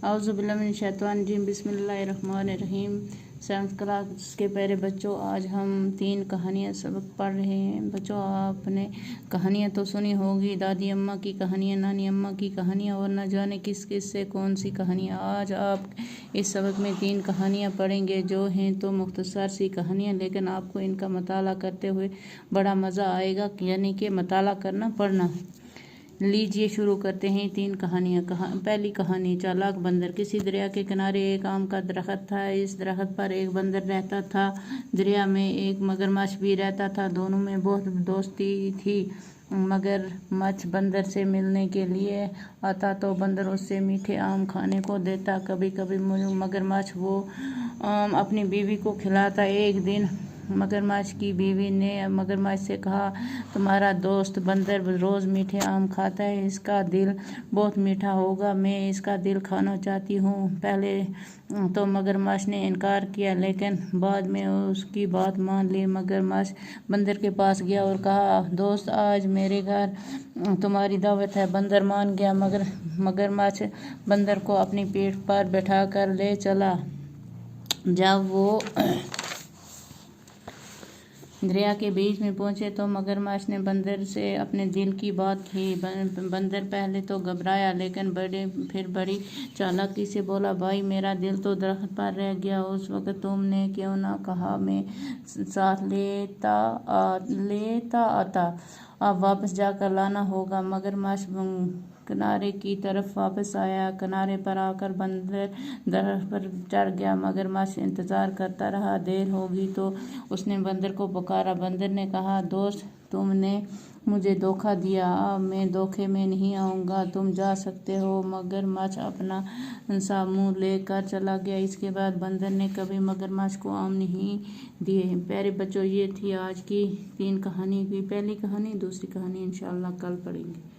اعوذ باللہ من الشیطان الرجیم، بسم اللہ الرحمن الرحیم۔ 7th کلاس کے پیارے بچوں، آج ہم 3 کہانیاں سبق پڑھ رہے ہیں۔ بچوں، آپ نے کہانیاں تو سنی ہوگی، دادی اماں کی کہانیاں، نانی اماں کی کہانیاں اور نہ جانے کس کس سے کون سی کہانیاں۔ آج آپ اس سبق میں 3 کہانیاں پڑھیں گے جو ہیں تو مختصر سی کہانیاں، لیکن آپ کو ان کا مطالعہ کرتے ہوئے بڑا مزہ آئے گا، یعنی کہ مطالعہ کرنا، پڑھنا۔ لیجیے شروع کرتے ہیں 3 کہانیاں۔ پہلی کہانی، چالاک بندر۔ کسی دریا کے کنارے ایک آم کا درخت تھا۔ اس درخت پر ایک بندر رہتا تھا۔ دریا میں ایک مگرمچھ بھی رہتا تھا۔ دونوں میں بہت دوستی تھی۔ مگرمچھ بندر سے ملنے کے لیے آتا تو بندر اس سے میٹھے آم کھانے کو دیتا۔ کبھی کبھی مگرمچھ وہ آم اپنی بیوی کو کھلاتا۔ ایک دن مگرمچھ کی بیوی نے مگرمچھ سے کہا، تمہارا دوست بندر روز میٹھے آم کھاتا ہے، اس کا دل بہت میٹھا ہوگا، میں اس کا دل کھانا چاہتی ہوں۔ پہلے تو مگرمچھ نے انکار کیا، لیکن بعد میں اس کی بات مان لی۔ مگرمچھ بندر کے پاس گیا اور کہا، دوست، آج میرے گھر تمہاری دعوت ہے۔ بندر مان گیا۔ مگرمچھ بندر کو اپنی پیٹھ پر بٹھا کر لے چلا۔ جب وہ دریا کے بیچ میں پہنچے تو مگرمچھ نے بندر سے اپنے دل کی بات کہی۔ بندر پہلے تو گھبرایا، لیکن پھر بڑی چالاکی سے بولا، بھائی، میرا دل تو درخت پر رہ گیا، اس وقت تم نے کیوں نہ کہا، میں ساتھ لیتا آتا، اب واپس جا کر لانا ہوگا۔ مگرمچھ کنارے کی طرف واپس آیا۔ کنارے پر آ کر بندر درخت پر چڑھ گیا۔ مگرمچھ انتظار کرتا رہا۔ دیر ہو گئی تو اس نے بندر کو پکارا۔ بندر نے کہا، دوست، تم نے مجھے دھوکہ دیا، اب میں دھوکے میں نہیں آؤں گا، تم جا سکتے ہو۔ مگرمچھ اپنا سا منہ لے کر چلا گیا۔ اس کے بعد بندر نے کبھی مگرمچھ کو آم نہیں دیے۔ پیارے بچوں، یہ تھی آج کی 3 کہانی کی پہلی کہانی۔ دوسری کہانی انشاءاللہ کل پڑھیں گے۔